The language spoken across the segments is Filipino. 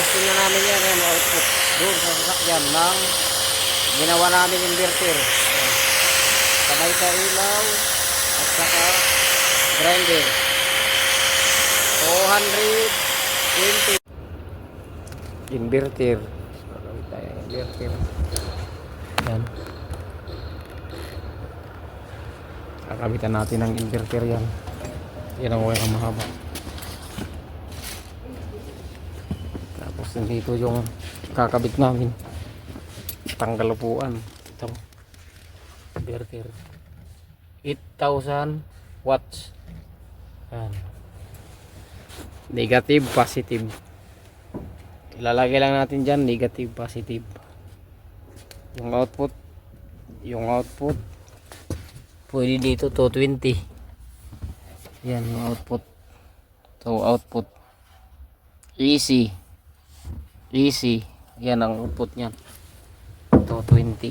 Testing na namin yan. Ayan, output. Doon sa sasakyan ng ginawa namin inverter. Ayan. Sabay sa ilaw at saka grinder. 220. Inverter. Gagawin tayo ng inverter. Ayan. Kakabitan natin ng inverter yan. Yan ang wire mahaba. Tapos dito yung kakabit namin. Tanggal upuan. Ito. Inverter. 8,000 watts. Yan. Negative, positive. Ilalagay lang natin dyan, negative, positive. Yung output pwede dito 220. Yan yung output. So output easy. Yan ang output niyan. 220.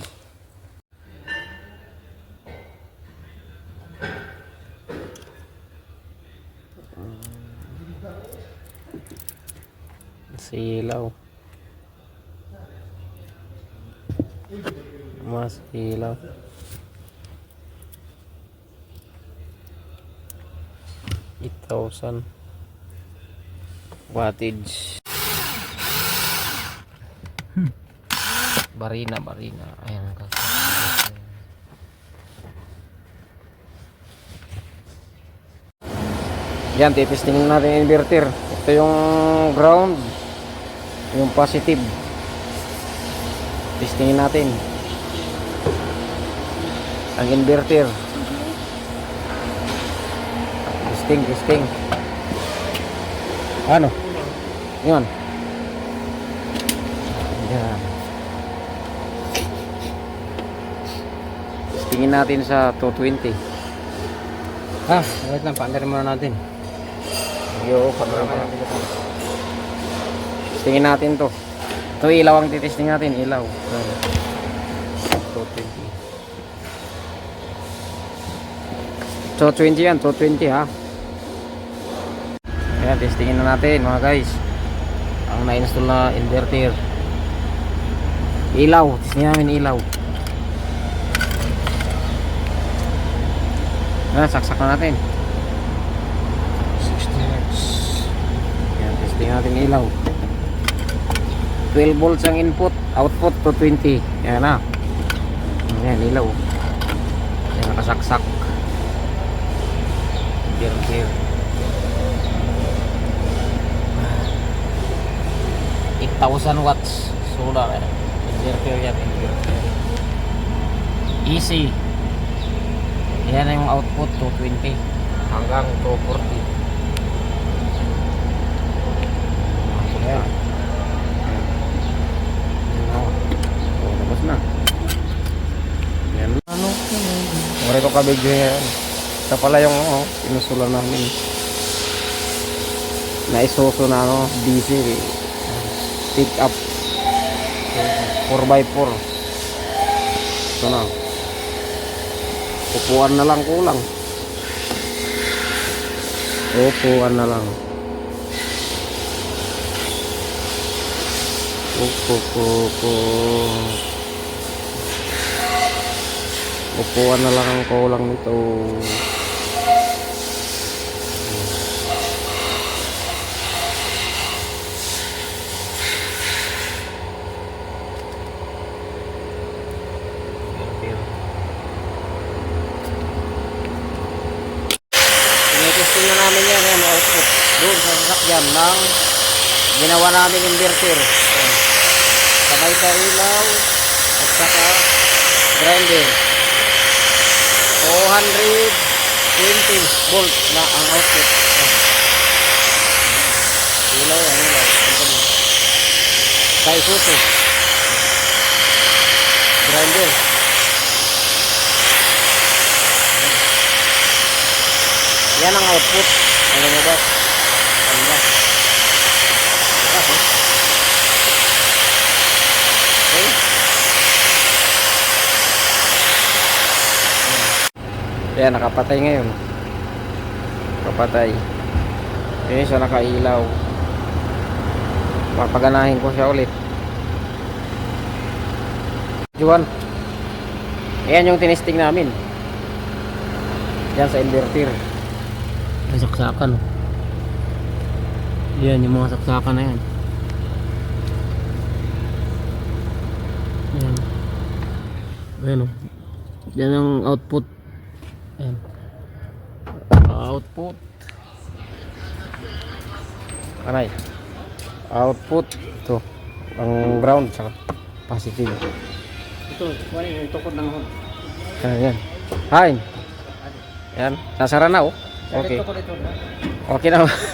Silaw. Mas silaw. $8,000 wattage. Barina. Ayan. Yan, titesting natin yung inverter. Ito yung ground, yung positive. Testingin natin ang inverter. Testing. Ano? Yun. Yan. Testingin natin sa 220. Wait lang, paandarin muna natin. Testingin natin to. Ito ilaw ang titesting natin, ilaw. 220. 220 yan, 220 ha. Ayan, testingin na natin mga guys ang na-install na inverter. Ilaw, testingin namin ilaw. Ayan, saksak na natin. 60 Hz. Ayan, testingin natin ilaw. 12 volts ang input, output 220. Ayan na. Ayan, ilaw. Ayan, nakasaksak. Inverter. 8,000 watts solar. Inverter yan, inverter. Easy. Yan na yung output, 220 hanggang 240. Ayan. Labas na. Yan. Mari ko kabidyo yan. Ito pala yung inusulan namin. Naisuso na DC. Pick up 4x4. Ito na. Upuan na lang kulang. Upuan na lang. Upuan na lang ang kulang nito. Testing na namin yan, ayan, output doon sa sasakyan ng ginawa namin inverter. Ayan. Sabay sa ilaw at saka grinder. 220 volt na ang output. Ayan. Ilaw. Sa isuso grinder. Yan ang output. Ano mo ba? Ano ba? Okay. Yan, nakapatay ngayon. Nakapatay. Okay, so nakailaw. Papaganahin ko siya ulit. Juan. Ayan yung tinesting namin. Diyan sa inverter. May saksakan. Yan yung mga saksakan na yan. Ayan. Ayan o. Yan ang output. Ayan. Output. Aray. Output. Ito. Ang ground saka positive. Ito. Kunin yung tukod ng hon. Ayan. Hain. Ayan. Nasara na oh. Okay. Okay na.